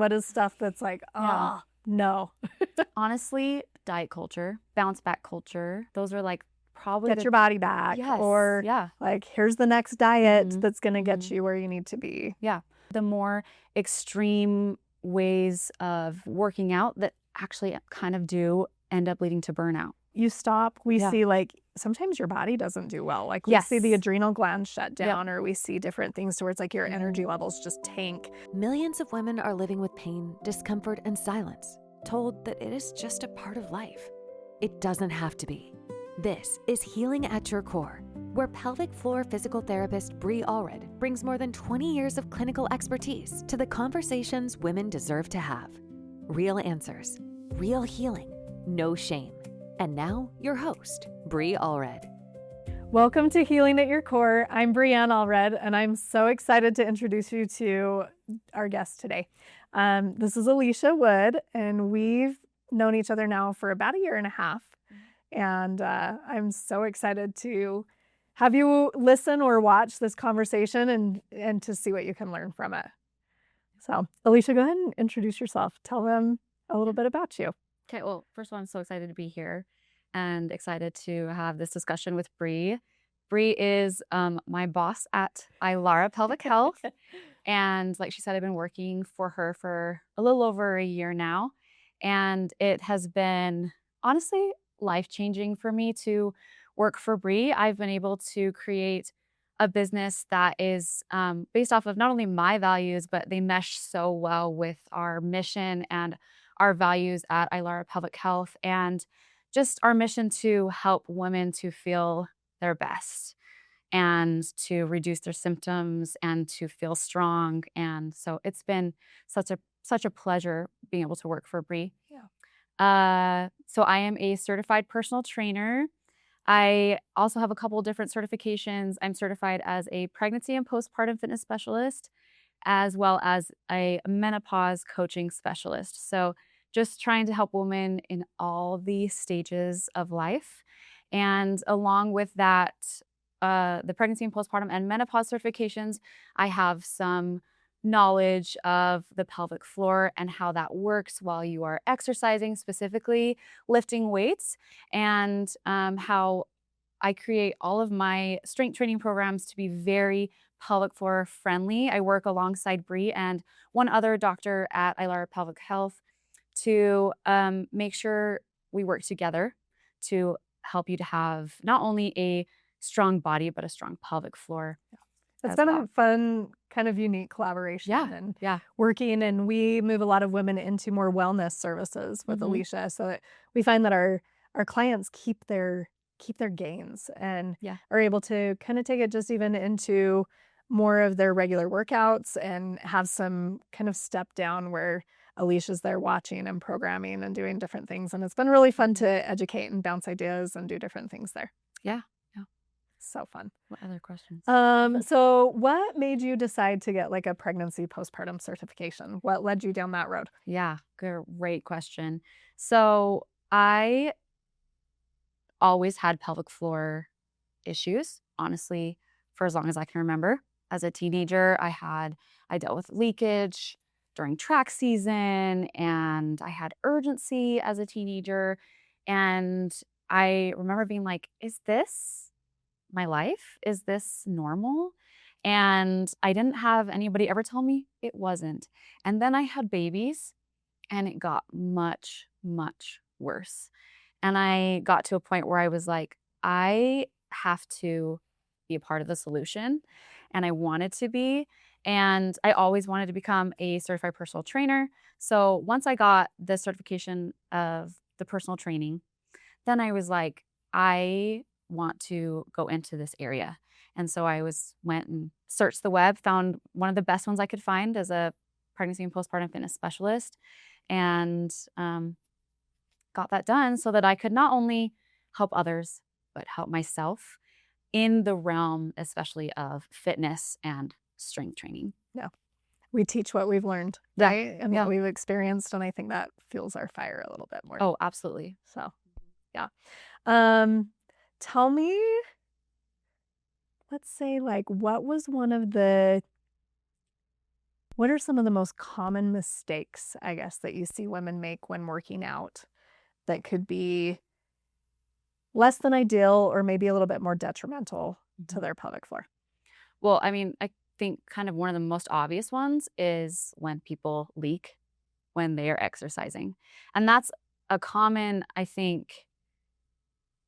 what is stuff that's like, oh, no. Honestly, diet culture, bounce back culture. Those are like probably Get your body back. Yes. Or Yeah. like, here's the next diet that's going to get you where you need to be. Yeah. The more extreme ways of working out that actually kind of do end up leading to burnout. You stop, we see like, sometimes your body doesn't do well. Like we see the adrenal glands shut down, or we see different things to where it's like your energy levels just tank. Millions of women are living with pain, discomfort, and silence, told that it is just a part of life. It doesn't have to be. This is Healing at Your Core, where pelvic floor physical therapist Bree Allred brings more than 20 years of clinical expertise to the conversations women deserve to have. Real answers, real healing, no shame. And now, your host, Bree Allred. Welcome to Healing at Your Core. I'm Brianne Allred, and I'm so excited to introduce you to our guest today. This is Alicia Wood, and we've known each other now for about 1.5 years. And I'm so excited to have you listen or watch this conversation and to see what you can learn from it. So, Alicia, go ahead and introduce yourself. Tell them a little bit about you. Okay, well, first of all, I'm so excited to be here and excited to have this discussion with Bree. Bree is my boss at Allred Pelvic Health. And like she said, I've been working for her for a little over 1 year now. And it has been honestly life-changing for me to work for Bree. I've been able to create a business that is based off of not only my values, but they mesh so well with our mission and our values at Allred Pelvic Health, and just our mission to help women to feel their best and to reduce their symptoms and to feel strong. And so it's been such a pleasure being able to work for Bree. So I am a certified personal trainer. I also have a couple of different certifications. I'm certified as a pregnancy and postpartum fitness specialist, as well as a menopause coaching specialist. So just trying to help women in all the stages of life. And along with that, the pregnancy and postpartum and menopause certifications, I have some knowledge of the pelvic floor and how that works while you are exercising, specifically lifting weights, and how I create all of my strength training programs to be very pelvic floor friendly. I work alongside Bree and one other doctor at Allred Pelvic Health to make sure we work together to help you to have not only a strong body, but a strong pelvic floor. It's been a fun, kind of unique collaboration and working, and we move a lot of women into more wellness services with Alicia, so that we find that our clients keep their gains and are able to kind of take it just even into more of their regular workouts and have some kind of step down where Alicia's there watching and programming and doing different things. And it's been really fun to educate and bounce ideas and do different things there. Yeah. So fun. What other questions? So what made you decide to get like a pregnancy postpartum certification? What led you down that road? Yeah, great question. So I always had pelvic floor issues, honestly, for as long as I can remember. As a teenager, I dealt with leakage during track season, and I had urgency as a teenager. And I remember being like, is this my life? Is this normal? And I didn't have anybody ever tell me it wasn't. And then I had babies, and it got much, much worse. And I got to a point where I was like, I have to be a part of the solution. And I wanted to be. And I always wanted to become a certified personal trainer. So once I got the certification of the personal training, then I was like, I want to go into this area. And so I went and searched the web, found one of the best ones I could find as a pregnancy and postpartum fitness specialist, and got that done so that I could not only help others, but help myself in the realm, especially of fitness and strength training. Yeah. We teach what we've learned, right? And what we've experienced. And I think that fuels our fire a little bit more. Oh, absolutely. So, yeah. Tell me, let's say, like, what was one of the What are some of the most common mistakes, I guess, that you see women make when working out that could be less than ideal or maybe a little bit more detrimental to their pelvic floor? Well, I mean, I think kind of one of the most obvious ones is when people leak when they are exercising. And that's a common, I think,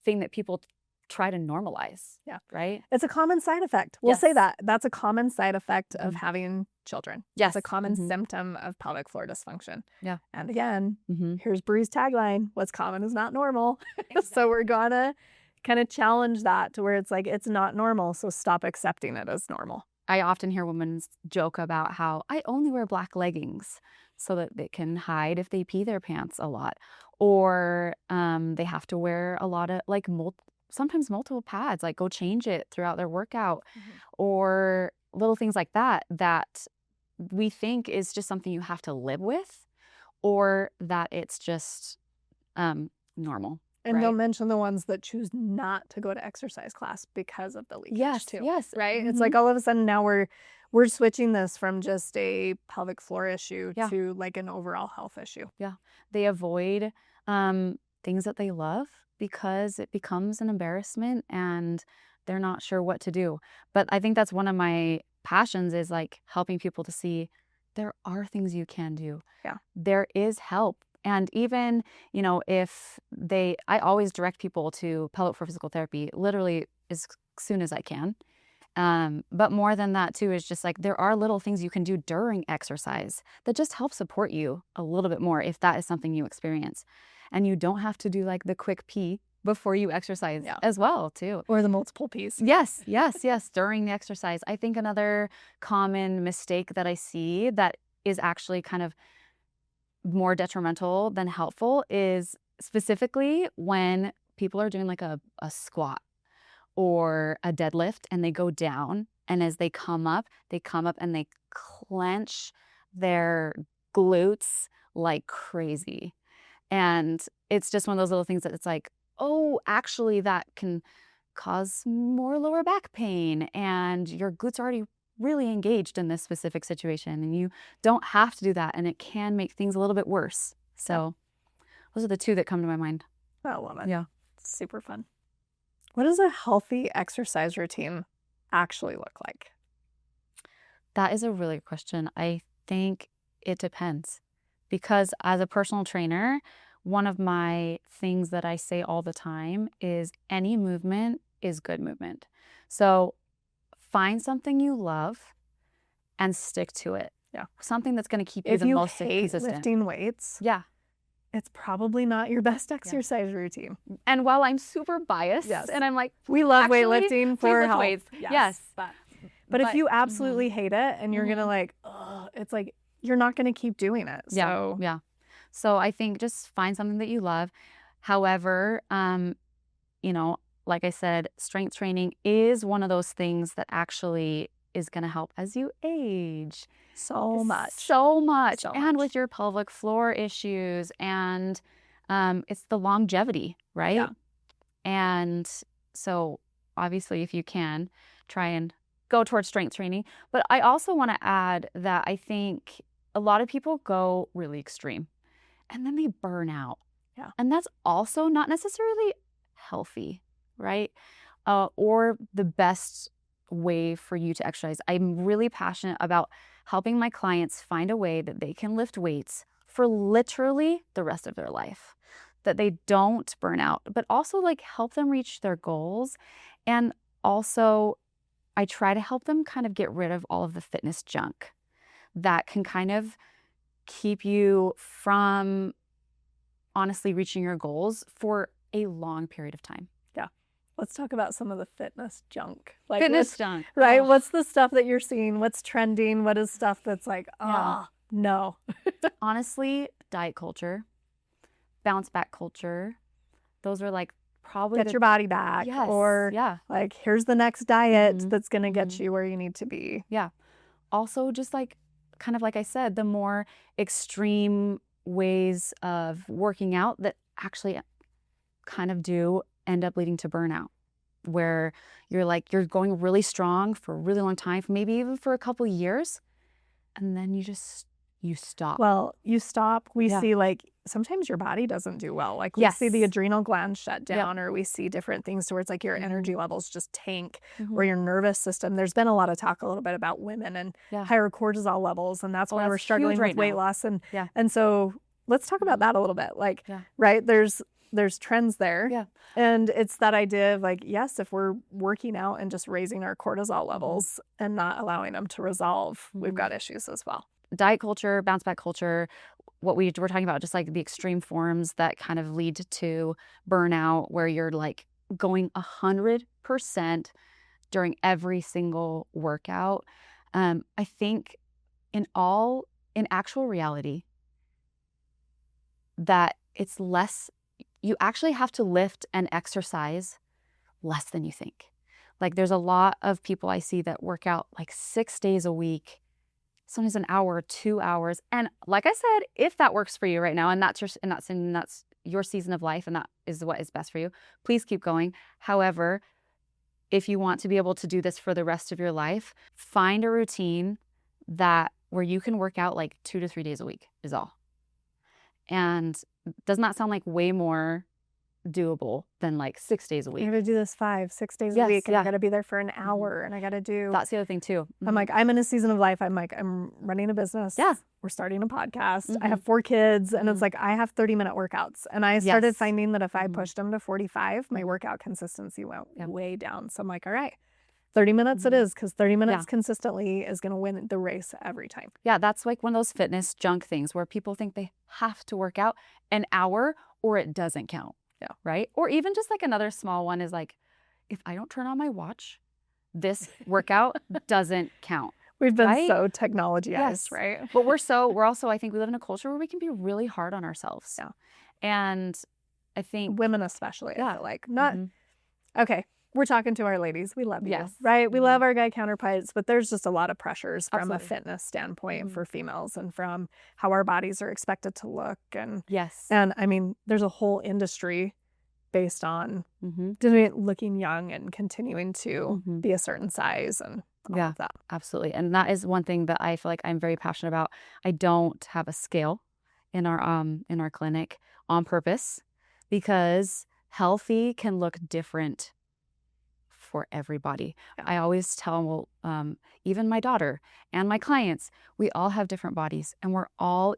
thing that people try to normalize. Yeah. Right? It's a common side effect. We'll say Yes. that. That's a common side effect of Mhm. having children. Yes. It's a common Mhm. symptom of pelvic floor dysfunction. Yeah. And again, Mhm. here's Bree's tagline, what's common is not normal. So we're gonna kind of challenge that to where it's like, it's not normal. So stop accepting it as normal. I often hear women joke about how I only wear black leggings so that they can hide if they pee their pants a lot. Or they have to wear a lot of like sometimes multiple pads, like go change it throughout their workout, or little things like that that we think is just something you have to live with, or that it's just normal. And don't Right? mention the ones that choose not to go to exercise class because of the leakage Yes, too. yes. Right? It's like all of a sudden now we're switching this from just a pelvic floor issue Yeah. to like an overall health issue. Yeah. They avoid things that they love because it becomes an embarrassment and they're not sure what to do. But I think that's one of my passions, is like helping people to see there are things you can do. Yeah. There is help. And even, if I always direct people to pelvic floor physical therapy literally as soon as I can. But more than that too is just like there are little things you can do during exercise that just help support you a little bit more if that is something you experience. And you don't have to do like the quick pee before you exercise as well too. Or the multiple P's. Yes, yes, yes, during the exercise. I think another common mistake that I see that is actually kind of more detrimental than helpful is specifically when people are doing like a squat or a deadlift and they go down, and as they come up and they clench their glutes like crazy. And it's just one of those little things that it's like, oh, actually that can cause more lower back pain, and your glutes are already really engaged in this specific situation, and you don't have to do that, and it can make things a little bit worse. So those are the two that come to my mind. I love it. Yeah. It's super fun. What does a healthy exercise routine actually look like? That is a really good question. I think it depends, because as a personal trainer, one of my things that I say all the time is any movement is good movement. So find something you love and stick to it. Yeah. Something that's going to keep you If the you most hate consistent. lifting weights, Yeah. it's probably not your best exercise routine. And while I'm super biased, Yes. and I'm like, We love actually, weightlifting please for lift health. weights. Yes. But if you absolutely hate it and you're gonna Mhm. like, ugh, it's like you're not gonna keep doing it. So Yeah. So I think just find something that you love. However, like I said, strength training is one of those things that actually is going to help as you age. so much. So much. So And much. with your pelvic floor issues, and it's the longevity, right? Yeah. And so obviously if you can, try and go towards strength training. But I also want to add that I think a lot of people go really extreme and then they burn out. Yeah. And that's also not necessarily healthy, right? Or the best way for you to exercise. I'm really passionate about helping my clients find a way that they can lift weights for literally the rest of their life, that they don't burn out, but also like help them reach their goals. And also I try to help them kind of get rid of all of the fitness junk that can kind of keep you from honestly reaching your goals for a long period of time. Yeah. Let's talk about some of the fitness junk. Like Fitness junk. Right? Oh. What's the stuff that you're seeing? What's trending? What is stuff that's like, Yeah. no. Honestly, diet culture, bounce back culture. Those are like probably Get your body back. Yes. Or yeah. like, here's the next diet Mhm. that's gonna get you where you need to be. Yeah. Also, just like kind of like I said, the more extreme ways of working out that actually kind of do end up leading to burnout, where you're going really strong for a really long time, maybe even for a couple years, and then you stop. Well, you stop. We Yeah. see like sometimes your body doesn't do well. Like we see the Yes. adrenal glands shut down, or we see different things where it's like your energy levels just tank, or Mhm. your nervous system. There's been a lot of talk a little bit about women and Yeah. higher cortisol levels, and that's Oh, why we're that's struggling huge with right weight now. loss. Yeah. And so let's talk about that a little bit. Like, Yeah. right, there's trends there. Yeah. And it's that idea of like, yes, if we're working out and just raising our cortisol levels and not allowing them to resolve, we've got issues as well. Diet culture, bounce back culture, what we were talking about, just like the extreme forms that kind of lead to burnout, where you're like going 100% during every single workout. I think in actual reality, that it's less, you actually have to lift and exercise less than you think. Like there's a lot of people I see that work out like 6 days a week, sometimes an hour, 2 hours. And like I said, if that works for you right now, and that's your season of life, and that is what is best for you, please keep going. However, if you want to be able to do this for the rest of your life, find a routine where you can work out like 2 to 3 days a week is all. And doesn't that sound like way more doable than like 6 days a I week? gotta do this 5, 6 days a Yes, week, and I yeah. gotta be there for an hour, and I gotta do. That's the other thing too. I'm like, I'm in a season of life. I'm like, I'm running a business. Yeah. We're starting a podcast. I have 4 kids, and it's like I have 30-minute workouts. And I started Yes. finding that if I pushed them to 45, my workout consistency went way down. So I'm like, all right, 30 minutes it is, because 30 minutes consistently is going to win the race every time. Yeah, that's like one of those fitness junk things where people think they have to work out an hour or it doesn't count. Yeah. Right? Or even just like another small one is like, if I don't turn on my watch, this workout doesn't count. We've been right? so technologyized, Yes. right? But we're also, I think we live in a culture where we can be really hard on ourselves. Yeah. And I think Women especially, I Yeah. feel like. Not, okay, we're talking to our ladies. We love you, Yes. right? We love our guy counterparts, but there's just a lot of pressures from a Absolutely. fitness standpoint for females, and from how our bodies are expected to look. yes. And I mean, there's a whole industry based on looking young and continuing to be a certain size and all Yeah. of that. Absolutely. And that is one thing that I feel like I'm very passionate about. I don't have a scale in our clinic on purpose, because healthy can look different for everybody. Yeah. I always tell even my daughter and my clients, we all have different bodies, and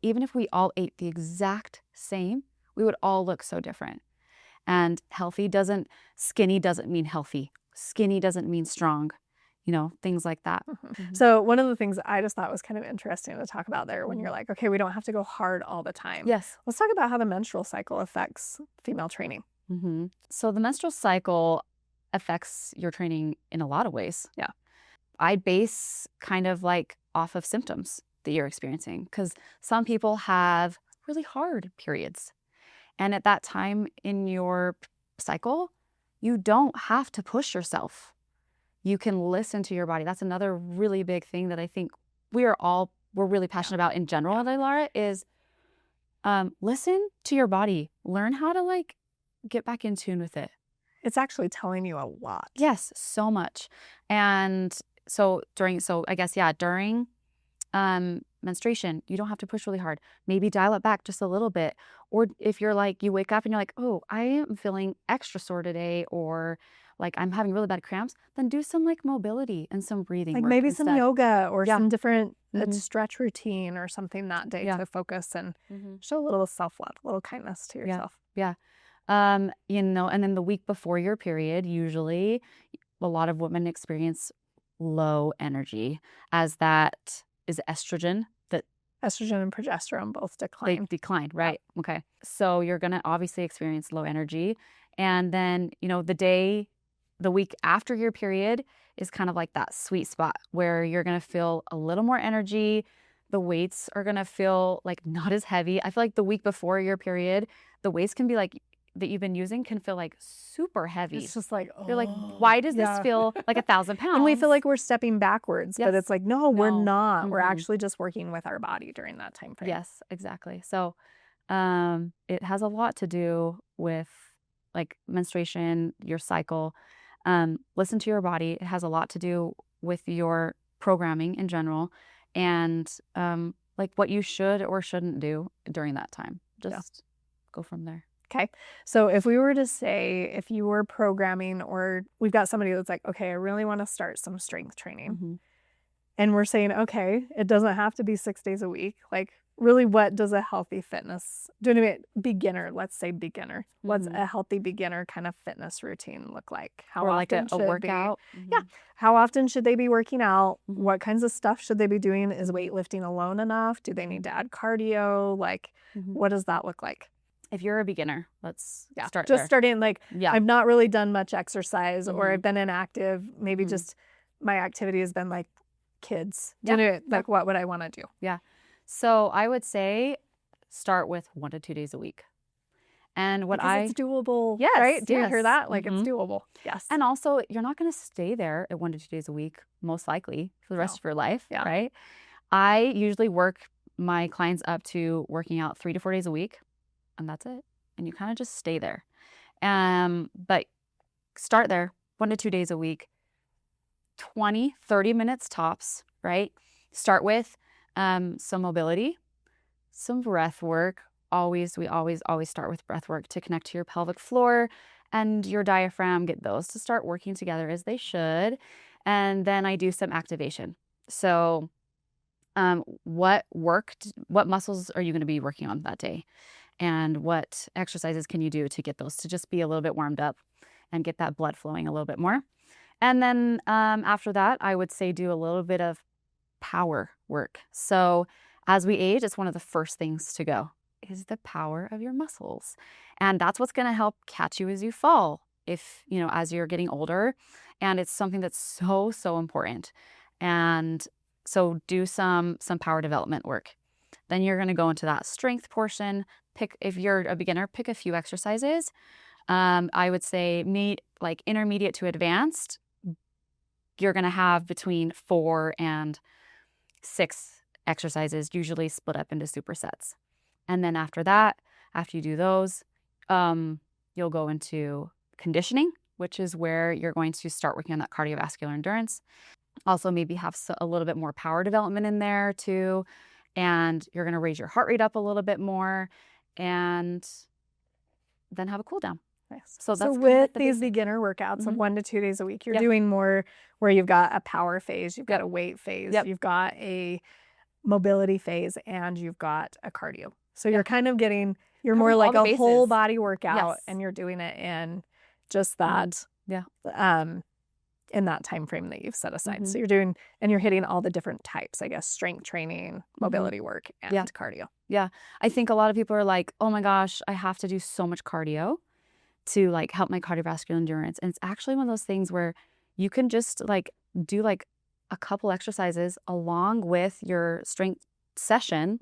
even if we all ate the exact same, we would all look so different. And skinny doesn't mean healthy. Skinny doesn't mean strong. Things like that. So one of the things I just thought was kind of interesting to talk about there, when you're like, okay, we don't have to go hard all the time. Yes. Let's talk about how the menstrual cycle affects female training. So the menstrual cycle affects your training in a lot of ways. Yeah. I base kind of like off of symptoms that you're experiencing, because some people have really hard periods. And at that time in your cycle, you don't have to push yourself. You can listen to your body. That's another really big thing that I think we're really passionate about in general at Allred, is listen to your body. Learn how to like get back in tune with it. It's actually telling you a lot. Yes, so much. And so during menstruation, you don't have to push really hard. Maybe dial it back just a little bit. Or if you're like, you wake up and you're like, oh, I am feeling extra sore today, or like I'm having really bad cramps, then do some like mobility and some breathing Like work maybe some instead. yoga or some different Mhm. stretch routine or something that day to focus and show a little self-love, a little kindness to yourself. Yeah. And then the week before your period, usually a lot of women experience low energy, as that is estrogen that Estrogen and progesterone both they decline. decline, right? Okay. So you're going to obviously experience low energy. And then, the week after your period is kind of like that sweet spot where you're going to feel a little more energy. The weights are going to feel like not as heavy. I feel like the week before your period, the weights can be like, that you've been using can feel like super heavy. It's just like, You're like, why does this feel like 1,000 pounds? And we feel like we're stepping backwards, but it's like, no, we're No. not. We're actually just working with our body during that time frame. Yes, exactly. So it has a lot to do with like menstruation, your cycle. Listen to your body. It has a lot to do with your programming in general. and like what you should or shouldn't do during that time. Just go from there. Okay. So if we were to say, if you were programming, or we've got somebody that's like, okay, I really want to start some strength training. And we're saying, okay, it doesn't have to be 6 days a week. Like, really, what does a healthy fitness, beginner, let's say beginner, what's a healthy beginner kind of fitness routine look like? How Or often like a workout. Yeah. How often should they be working out? What kinds of stuff should they be doing? Is weightlifting alone enough? Do they need to add cardio? Like, what does that look like? If you're a beginner, let's start just there. starting, like, I've not really done much exercise, or I've been inactive. Maybe just my activity has been like kids. Like, what would I want to do? Yeah. So I would say start with 1 to 2 days a week. And it's doable. Yes, right? Do you hear yes. that? Like, it's doable. Yes. And also, you're not going to stay there at 1 to 2 days a week, most likely, for the rest of your life, right? I usually work my clients up to working out 3 to 4 days a week, and that's it. And you kind of just stay there. But start there, 1 to 2 days a week, 20, 30 minutes tops, right? Start with some mobility, some breath work. We always start with breath work to connect to your pelvic floor and your diaphragm, get those to start working together as they should. And then I do some activation. So what muscles are you going to be working on that day? And what exercises can you do to get those to just be a little bit warmed up and get that blood flowing a little bit more? And then after that, I would say do a little bit of power work. So as we age, it's one of the first things to go is the power of your muscles. And that's what's going to help catch you as you fall, as you're getting older. And it's something that's so, so important. And so do some power development work. Then you're going to go into that strength portion. If you're a beginner, pick a few exercises. I would say like intermediate to advanced, you're going to have between 4 and 6 exercises, usually split up into supersets. And then after that, after you do those, you'll go into conditioning, which is where you're going to start working on that cardiovascular endurance. Also maybe have a little bit more power development in there too. And you're going to raise your heart rate up a little bit more and then have a cool down. Nice. So with these beginner workouts of 1 to 2 days a week, you're doing more where you've got a power phase, you've got a weight phase, you've got a mobility phase, and you've got a cardio. So you're kind of you're more like a whole body workout, and you're doing it in just that, in that time frame that you've set aside. So you're hitting all the different types, I guess, strength training, mobility work, and cardio. Yeah. I think a lot of people are like, oh my gosh, I have to do so much cardio to like help my cardiovascular endurance. And it's actually one of those things where you can just like do like a couple exercises along with your strength session.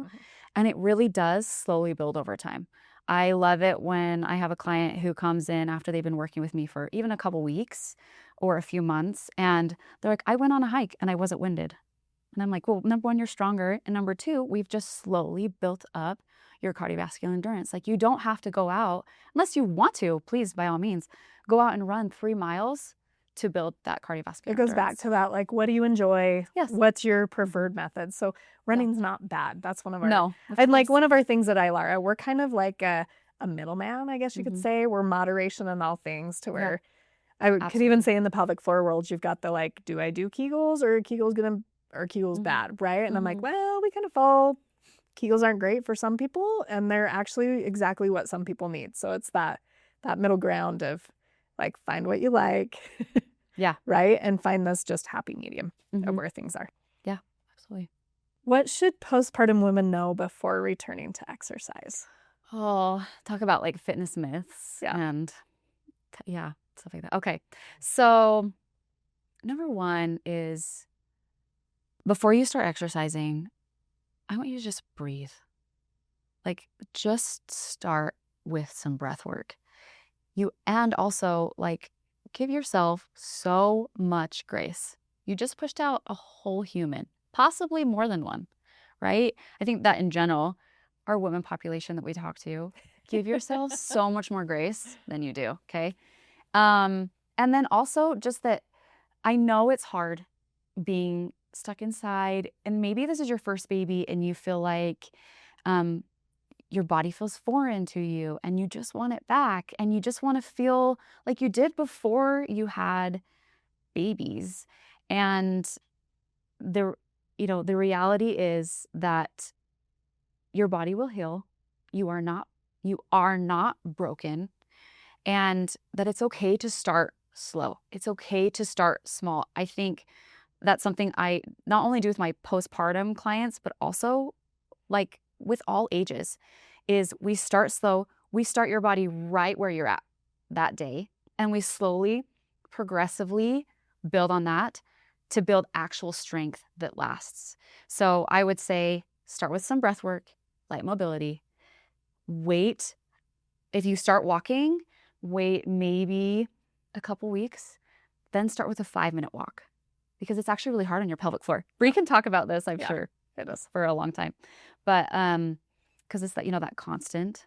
And it really does slowly build over time. I love it when I have a client who comes in after they've been working with me for even a couple weeks or a few months. And they're like, I went on a hike and I wasn't winded. And I'm like, well, number 1, you're stronger. And number 2, we've just slowly built up your cardiovascular endurance. Like, you don't have to go out unless you want to, please, by all means, go out and run 3 miles to build that cardiovascular endurance. It goes back to that, like, what do you enjoy? Yes. What's your preferred method? So running's not bad. That's one of our, no, and like one of our things at Ilara, we're kind of like a middleman, I guess you could say. We're moderation in all things, to where could even say in the pelvic floor world, you've got the like, do I do Kegels, or Kegels bad, right? And I'm like, well, we kind of fall. Kegels aren't great for some people, and they're actually exactly what some people need. So it's that middle ground of like, find what you like. Right? And find this just happy medium of where things are. Yeah, absolutely. What should postpartum women know before returning to exercise? Oh, talk about like fitness myths and stuff like that. Okay. So number 1 is, before you start exercising, I want you to just breathe. Like, just start with some breath work. And also, like, give yourself so much grace. You just pushed out a whole human, possibly more than one, right? I think that in general, our women population that we talk to, give yourself so much more grace than you do, okay? And then also just that I know it's hard being stuck inside, and maybe this is your first baby and you feel like your body feels foreign to you and you just want it back and you just want to feel like you did before you had babies. And the reality is that your body will heal. You are not broken, and that it's okay to start slow. It's okay to start small. I think that's something I not only do with my postpartum clients, but also like with all ages, is we start slow. We start your body right where you're at that day, and we slowly, progressively build on that to build actual strength that lasts. So I would say start with some breath work, light mobility. Wait. If you start walking, wait maybe a couple weeks, then start with a 5-minute walk, because it's actually really hard on your pelvic floor. Bree can talk about this, I'm sure, it is for a long time. But because it's that, that constant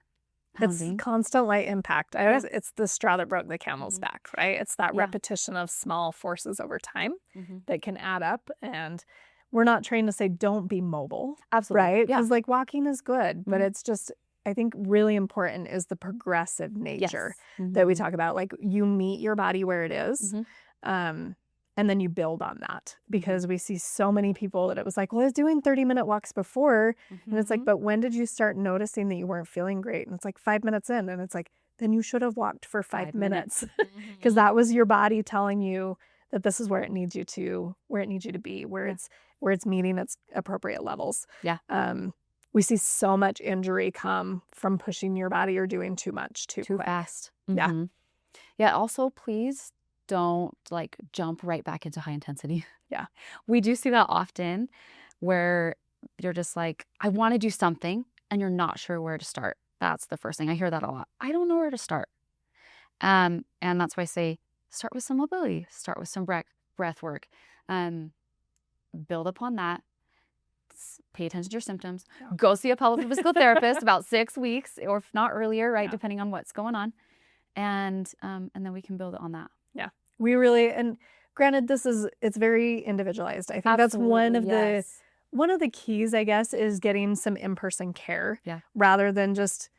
pounding. It's constant light impact. It's the straw that broke the camel's back, right? It's that repetition of small forces over time that can add up. And we're not trained to say don't be mobile. Absolutely. Right? Because like walking is good, but it's just, I think really important is the progressive nature that we talk about. Like you meet your body where it is. And then you build on that, because we see so many people that it was like, well, I was doing 30-minute walks before. And it's like, but when did you start noticing that you weren't feeling great? And it's like 5 minutes in, and it's like, then you should have walked for 5 minutes, because that was your body telling you that this is where it needs you to be, where it's meeting its appropriate levels. Yeah. We see so much injury come from pushing your body or doing too much too quick. Fast. Yeah. Yeah. Also, please don't like jump right back into high intensity. Yeah. We do see that often, where you're just like, I want to do something, and you're not sure where to start. That's the first thing. I hear that a lot. I don't know where to start. And that's why I say start with some mobility, start with some breath work, build upon that. Pay attention to your symptoms. Yeah. Go see a pelvic physical therapist about 6 weeks, or if not earlier, right? Yeah. Depending on what's going on. And then we can build on that. Yeah. We really, and granted, it's very individualized. I think that's one of the keys, I guess, is getting some in-person care rather than just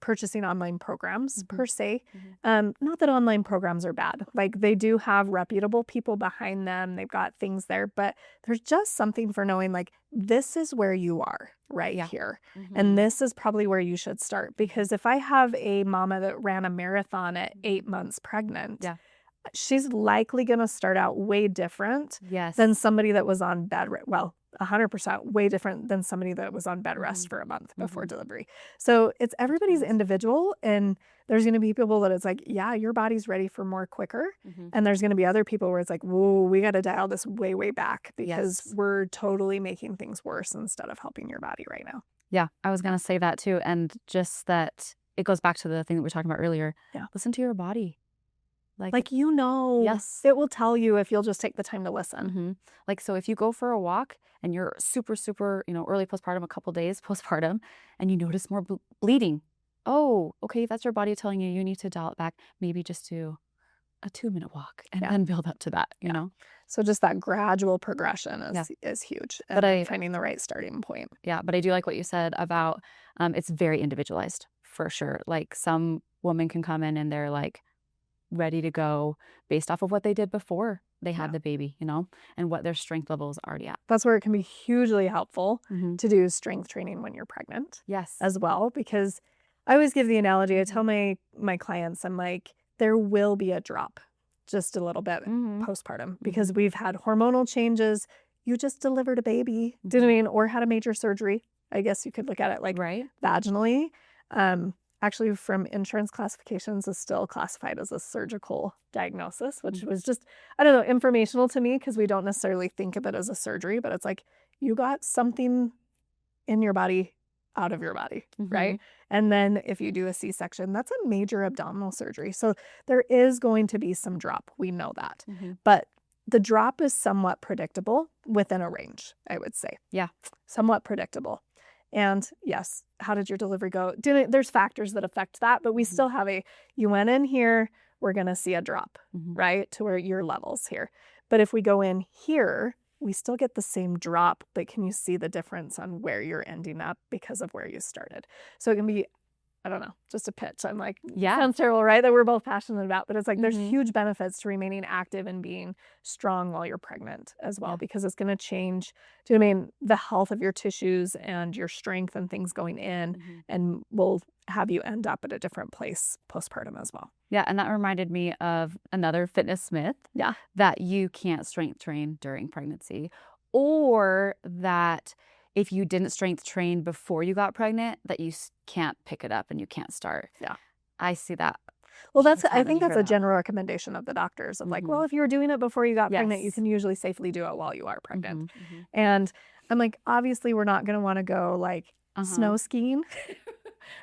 purchasing online programs per se. Not that online programs are bad. Like they do have reputable people behind them. They've got things there, but there's just something for knowing like this is where you are right here. And this is probably where you should start. Because if I have a mama that ran a marathon at 8 months pregnant, she's likely going to start out way different than somebody that was on bed. Well, 100% way different than somebody that was on bed rest for a month before delivery. So it's everybody's individual, and there's going to be people that it's like, yeah, your body's ready for more quicker. And there's going to be other people where it's like, whoa, we got to dial this way, way back, because we're totally making things worse instead of helping your body right now. Yeah, I was going to say that too. And just that it goes back to the thing that we were talking about earlier. Yeah. Listen to your body. Like yes, it will tell you if you'll just take the time to listen. Like, so if you go for a walk and you're super, super, early postpartum, a couple days postpartum, and you notice more bleeding. Oh, okay, that's your body telling you need to dial it back. Maybe just do a 2-minute walk and then build up to that, you know? So just that gradual progression is huge. But finding the right starting point. Yeah, but I do like what you said about it's very individualized for sure. Like some women can come in and they're like, ready to go based off of what they did before they had the baby, and what their strength level is already at. That's where it can be hugely helpful to do strength training when you're pregnant. Yes. As well, because I always give the analogy. I tell my clients, I'm like, there will be a drop just a little bit postpartum, because we've had hormonal changes. You just delivered a baby, didn't mean, or had a major surgery. I guess you could look at it like vaginally. Actually, from insurance classifications, is still classified as a surgical diagnosis, which was just, I don't know, informational to me, because we don't necessarily think of it as a surgery, but it's like you got something in your body out of your body, right? And then if you do a C-section, that's a major abdominal surgery. So there is going to be some drop. We know that. But the drop is somewhat predictable within a range, I would say. Yeah. Somewhat predictable. And yes, how did your delivery go? There's factors that affect that, but we still have you went in here, we're going to see a drop, right? To where your levels here. But if we go in here we still get the same drop, but can you see the difference on where you're ending up because of where you started? So it can be, I don't know, just a pitch. I'm like, sounds terrible, right? That we're both passionate about, but it's like there's huge benefits to remaining active and being strong while you're pregnant as well, because it's going to change, do you know what I mean, the health of your tissues and your strength and things going in, and will have you end up at a different place postpartum as well. Yeah, and that reminded me of another fitness myth. Yeah. That you can't strength train during pregnancy, or that if you didn't strength train before you got pregnant, that you can't pick it up and you can't start. Yeah. I see that. Well, I think that's a general recommendation of the doctors of like, well, if you were doing it before you got pregnant, you can usually safely do it while you are pregnant. And I'm like, obviously we're not going to want to go like snow skiing,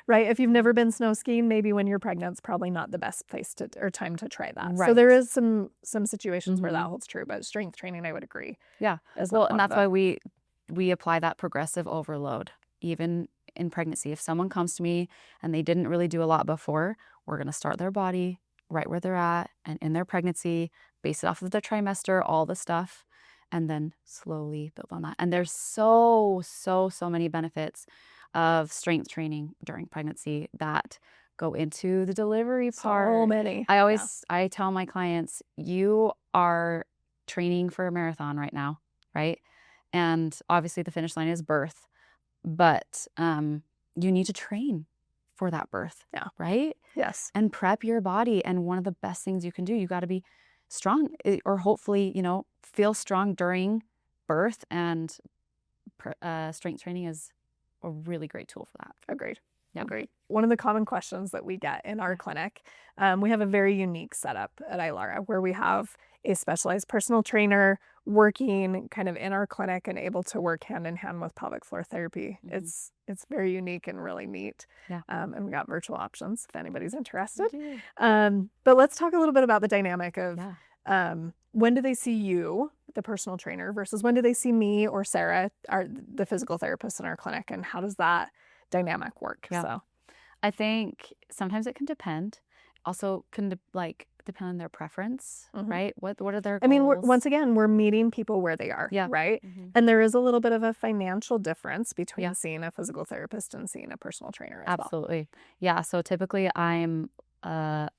right? If you've never been snow skiing, maybe when you're pregnant, it's probably not the best place to or time to try that. Right. So there is some situations where that holds true, but strength training, I would agree. Yeah. Well, and that's why we apply that progressive overload, even in pregnancy. If someone comes to me and they didn't really do a lot before, we're going to start their body right where they're at and in their pregnancy, base it off of the trimester, all the stuff, and then slowly build on that. And there's so many benefits of strength training during pregnancy that go into the delivery part. So many. I tell my clients, you are training for a marathon right now, right? And obviously the finish line is birth, but you need to train for that birth, right? Yes. And prep your body. And one of the best things you can do, you got to be strong, or hopefully, feel strong during birth, and strength training is a really great tool for that. Agreed. Yeah. Agreed. One of the common questions that we get in our clinic, we have a very unique setup at Allred where we have a specialized personal trainer working kind of in our clinic and able to work hand in hand with pelvic floor therapy. It's very unique and really neat. Yeah. And we got virtual options if anybody's interested. But let's talk a little bit about the dynamic of when do they see you, the personal trainer, versus when do they see me or Sarah, the physical therapist in our clinic, and how does that dynamic work? Yeah. So I think sometimes it can depend. Also can depend on their preference, right? What are their goals? I mean, once again, we're meeting people where they are, right? And there is a little bit of a financial difference between seeing a physical therapist and seeing a personal trainer as well. Absolutely. Yeah. So typically I'm a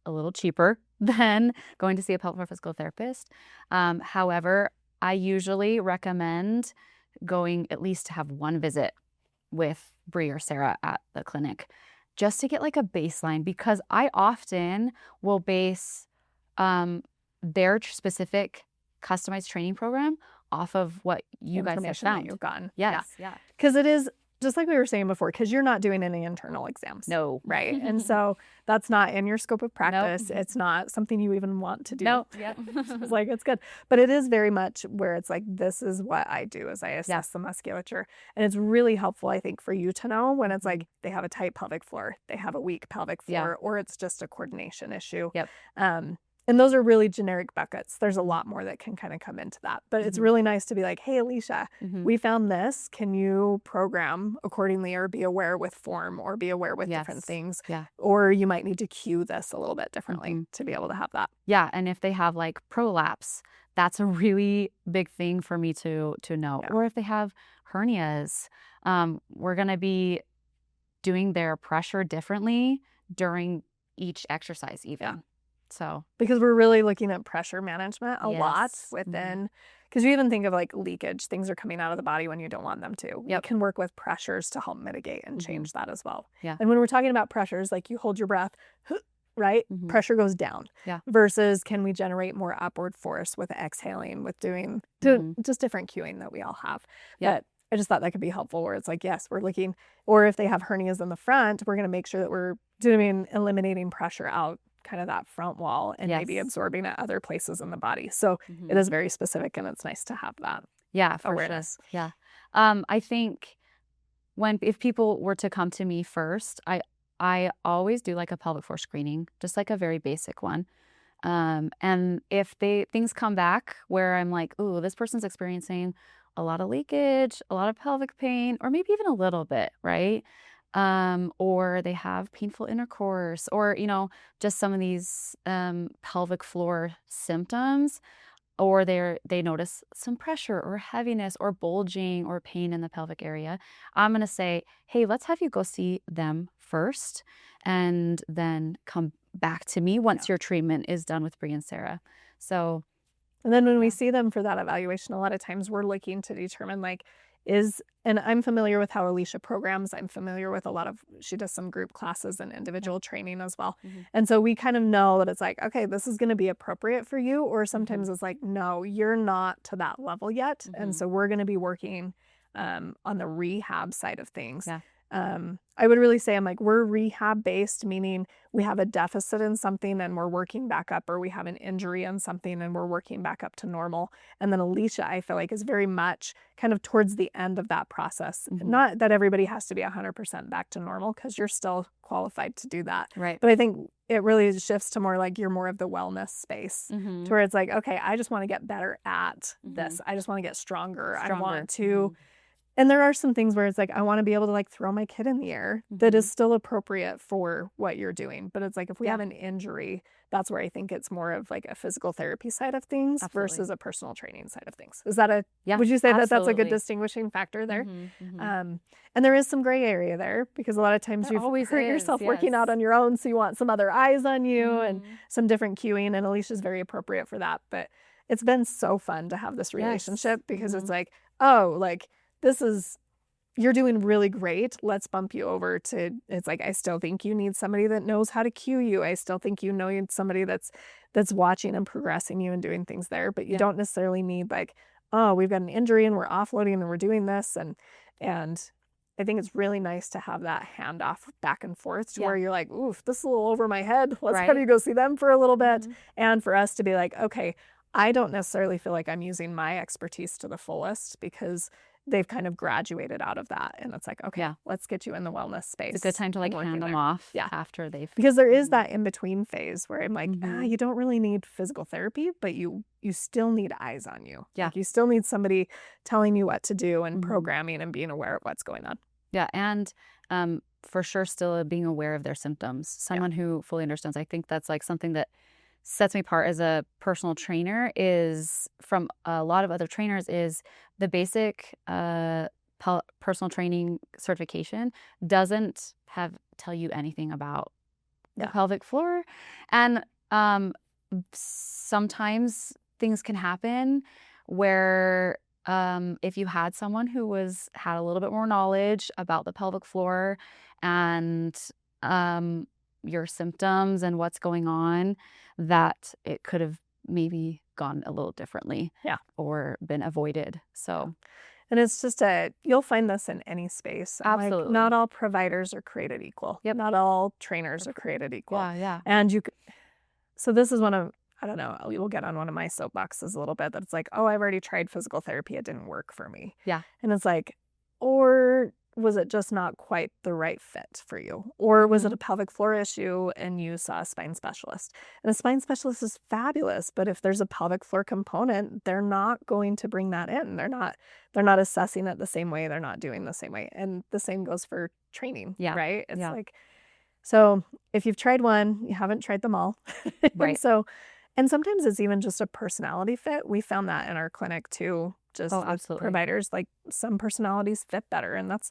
little cheaper than going to see a pelvic floor physical therapist. However, I usually recommend going at least to have one visit with Bree or Sarah at the clinic, just to get like a baseline, because I often will base their specific customized training program off of what you guys have found. That you've gotten. Yes. Yeah. Because it is, just like we were saying before, because you're not doing any internal exams. No. Right. And so that's not in your scope of practice. Nope. It's not something you even want to do. Nope. Yep. It's like, it's good. But it is very much where it's like, this is what I do as I assess the musculature. And it's really helpful, I think, for you to know when it's like they have a tight pelvic floor, they have a weak pelvic floor, or it's just a coordination issue. Yep. And those are really generic buckets. There's a lot more that can kind of come into that. But it's really nice to be like, hey, Alicia, we found this. Can you program accordingly, or be aware with form, or be aware with different things? Yeah. Or you might need to cue this a little bit differently to be able to have that. Yeah. And if they have like prolapse, that's a really big thing for me to know. Yeah. Or if they have hernias, we're going to be doing their pressure differently during each exercise even. Yeah. So, because we're really looking at pressure management a lot within, because you even think of like leakage, things are coming out of the body when you don't want them to. You can work with pressures to help mitigate and change that as well. Yeah. And when we're talking about pressures, like you hold your breath, right? Pressure goes down. Yeah. Versus can we generate more upward force with exhaling, with doing just different cueing that we all have. Yeah. But I just thought that could be helpful, where it's like, yes, we're looking, or if they have hernias in the front, we're going to make sure that we're doing eliminating pressure out kind of that front wall and maybe absorbing at other places in the body. So it is very specific, and it's nice to have that awareness. Sure. Yeah. I think if people were to come to me first, I always do like a pelvic floor screening, just like a very basic one. And if things come back where I'm like, ooh, this person's experiencing a lot of leakage, a lot of pelvic pain, or maybe even a little bit, right? Or they have painful intercourse, or, just some of these pelvic floor symptoms, or they notice some pressure or heaviness or bulging or pain in the pelvic area, I'm going to say, hey, let's have you go see them first and then come back to me once your treatment is done with Bree and Sarah. So, and then when we see them for that evaluation, a lot of times we're looking to determine like, and I'm familiar with how Alicia programs. I'm familiar with she does some group classes and individual training as well. And so we kind of know that it's like, okay, this is going to be appropriate for you. Or sometimes it's like, no, you're not to that level yet. And so we're going to be working on the rehab side of things. Yeah. I would really say we're rehab based, meaning we have a deficit in something and we're working back up, or we have an injury in something and we're working back up to normal. And then Alicia, I feel like, is very much kind of towards the end of that process. Not that everybody has to be 100% back to normal, because you're still qualified to do that. Right. But I think it really shifts to more like you're more of the wellness space, to where it's like, okay, I just want to get better at this. I just want to get stronger. I want to... And there are some things where it's like, I want to be able to like throw my kid in the air that is still appropriate for what you're doing. But it's like, if we have an injury, that's where I think it's more of like a physical therapy side of things versus a personal training side of things. Is that would you say that that's a good distinguishing factor there? And there is some gray area there, because a lot of times you've hurt yourself working out on your own. So you want some other eyes on you and some different cueing. And Alicia's very appropriate for that. But it's been so fun to have this relationship, because it's like, oh, like, you're doing really great. Let's bump you over to, it's like, I still think you need somebody that knows how to cue you. I still think you need somebody that's watching and progressing you and doing things there. But you don't necessarily need like, oh, we've got an injury and we're offloading and we're doing this. And I think it's really nice to have that handoff back and forth to where you're like, oof, this is a little over my head. Let's have you go see them for a little bit. And for us to be like, okay, I don't necessarily feel like I'm using my expertise to the fullest, because they've kind of graduated out of that. And it's like, okay, let's get you in the wellness space. It's a good time to like hand them off after they've... Because there is that in-between phase where I'm like, you don't really need physical therapy, but you still need eyes on you. Yeah. Like, you still need somebody telling you what to do and programming and being aware of what's going on. Yeah. And for sure, still being aware of their symptoms. Someone who fully understands. I think that's like something that sets me apart as a personal trainer is from a lot of other trainers is the basic personal training certification doesn't tell you anything about the pelvic floor. And sometimes things can happen where if you had someone who had a little bit more knowledge about the pelvic floor and your symptoms and what's going on, that it could have maybe gone a little differently or been avoided. So, and it's just you'll find this in any space. Absolutely. Like, not all providers are created equal. Not all trainers are created equal. And so this is one of, I don't know, we'll get on one of my soapboxes a little bit, that it's like, oh, I've already tried physical therapy. It didn't work for me. And it's like, or was it just not quite the right fit for you? Or was it a pelvic floor issue and you saw a spine specialist? And a spine specialist is fabulous, but if there's a pelvic floor component, they're not going to bring that in. They're not assessing it the same way. They're not doing the same way. And the same goes for training, right? It's like, so if you've tried one, you haven't tried them all. Right. And sometimes it's even just a personality fit. We found that in our clinic too. Just with providers, like some personalities fit better, and that's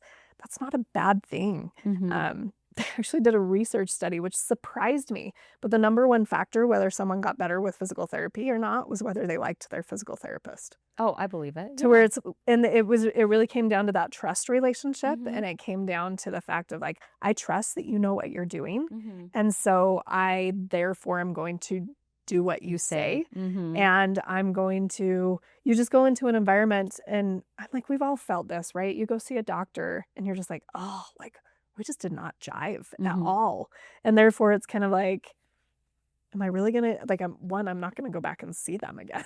not a bad thing. They actually did a research study which surprised me, but the number one factor whether someone got better with physical therapy or not was whether they liked their physical therapist. Oh, I believe it. To where it really came down to that trust relationship, and it came down to the fact of like, I trust that you know what you're doing, and so I therefore am going to do what you say. And I'm going to, you just go into an environment, and I'm like, we've all felt this, right? You go see a doctor and you're just like, oh, like we just did not jive at all. And therefore it's kind of like, am I really going to, like, I'm not going to go back and see them again.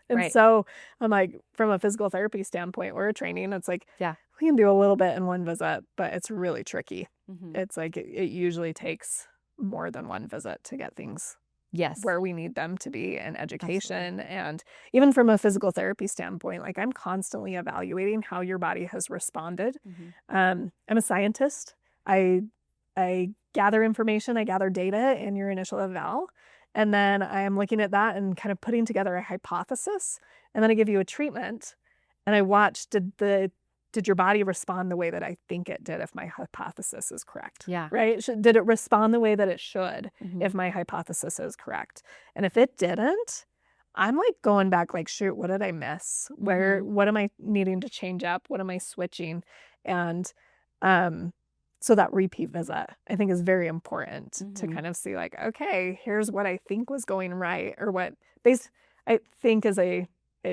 And so I'm like, from a physical therapy standpoint or a training, it's like, we can do a little bit in one visit, but it's really tricky. It's like, it usually takes more than one visit to get things where we need them to be in education. And even from a physical therapy standpoint, like, I'm constantly evaluating how your body has responded. I'm a scientist. I gather information, I gather data in your initial eval, And then I am looking at that and kind of putting together a hypothesis. And then I give you a treatment. And I watch, did your body respond the way that I think it did if my hypothesis is correct? Yeah. Right? Did it respond the way that it should if my hypothesis is correct? And if it didn't, I'm like going back like, shoot, what did I miss? What am I needing to change up? What am I switching? And so that repeat visit, I think, is very important to kind of see like, okay, here's what I think was going right, or what I think is a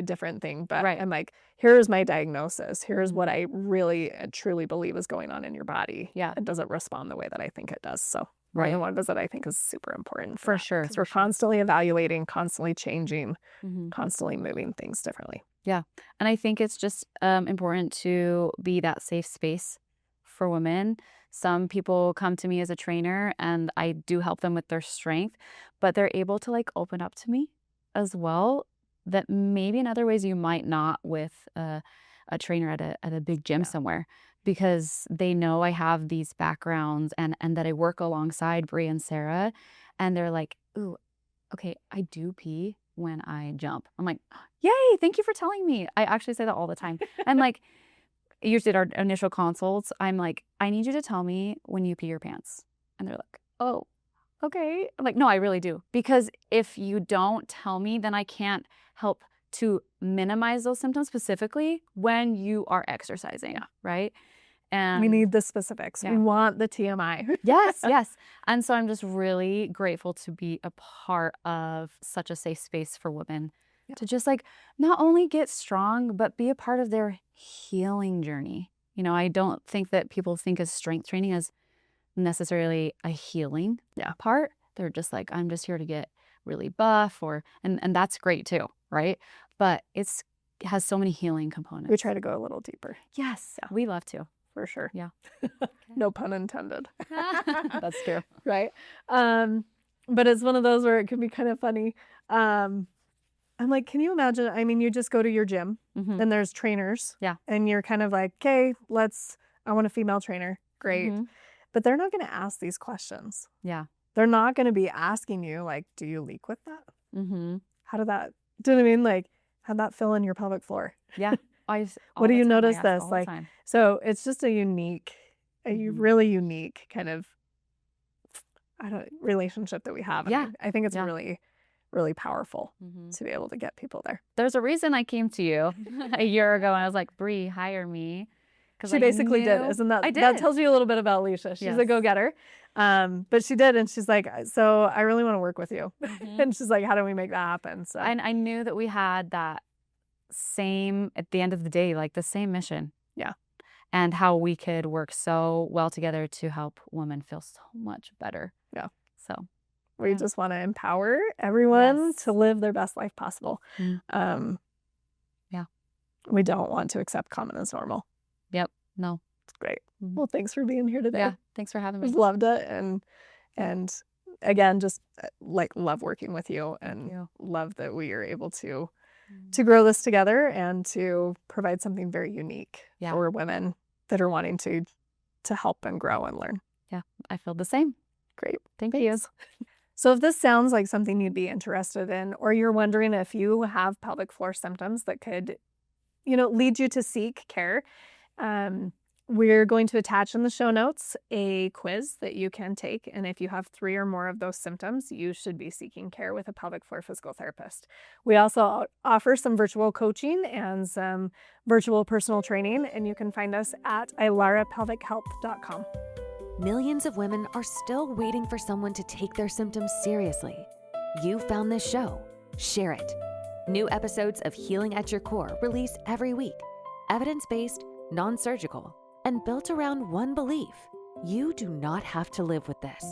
different thing. But I'm like, here's my diagnosis. Here's what I really truly believe is going on in your body. Yeah. And does it respond the way that I think it does? So more than one visit, I think, is super important for sure. Because we're constantly evaluating, constantly changing, constantly moving things differently. Yeah. And I think it's just important to be that safe space for women. Some people come to me as a trainer and I do help them with their strength, but they're able to like open up to me as well, that maybe in other ways you might not with a trainer at a big gym somewhere, because they know I have these backgrounds and that I work alongside Bree and Sarah, and they're like, ooh, okay, I do pee when I jump. I'm like, yay, thank you for telling me. I actually say that all the time. I'm like, usually at our initial consults, I'm like, I need you to tell me when you pee your pants. And they're like, oh, okay. I'm like, no, I really do. Because if you don't tell me, then I can't help to minimize those symptoms, specifically when you are exercising, right? And we need the specifics. We want the TMI. Yes. And so I'm just really grateful to be a part of such a safe space for women to just like not only get strong, but be a part of their healing journey. You know, I don't think that people think of strength training as necessarily a healing part. They're just like, I'm just here to get really buff, and that's great too, right? But it has so many healing components. We try to go a little deeper. Yes, we love to. For sure. Yeah. No pun intended. That's true. Right. But it's one of those where it can be kind of funny. I'm like, can you imagine? I mean, you just go to your gym and there's trainers. Yeah. And you're kind of like, okay, I want a female trainer. Great. But they're not going to ask these questions. Yeah. They're not going to be asking you, like, do you leak with that? How did that, do you know what I mean? Like, how'd that fill in your pelvic floor? Yeah. What do you notice this? Like, so it's just a really unique kind of, relationship that we have. Yeah. I think it's really, really powerful to be able to get people there. There's a reason I came to you a year ago and I was like, Bree, hire me. She basically did. Isn't that, that tells you a little bit about Alicia. She's a go-getter. But she did. And she's like, so I really want to work with you. And she's like, how do we make that happen? So I knew that we had that same, at the end of the day, like the same mission. Yeah. And how we could work so well together to help women feel so much better. Yeah. So we just want to empower everyone to live their best life possible. We don't want to accept common as normal. Yep. No. It's great. Well, thanks for being here today. Yeah. Thanks for having me. I've loved it. And again, just like love working with you, and love that we are able to grow this together and to provide something very unique for women that are wanting to help and grow and learn. Yeah. I feel the same. Great. Thanks. You. So if this sounds like something you'd be interested in, or you're wondering if you have pelvic floor symptoms that could, lead you to seek care, we're going to attach in the show notes a quiz that you can take. And if you have 3 or more of those symptoms, you should be seeking care with a pelvic floor physical therapist. We also offer some virtual coaching and some virtual personal training, and you can find us at ilarapelvichealth.com. Millions of women are still waiting for someone to take their symptoms seriously. You found this show. Share it. New episodes of Healing at Your Core release every week. Evidence-based, non-surgical, and built around one belief: you do not have to live with this.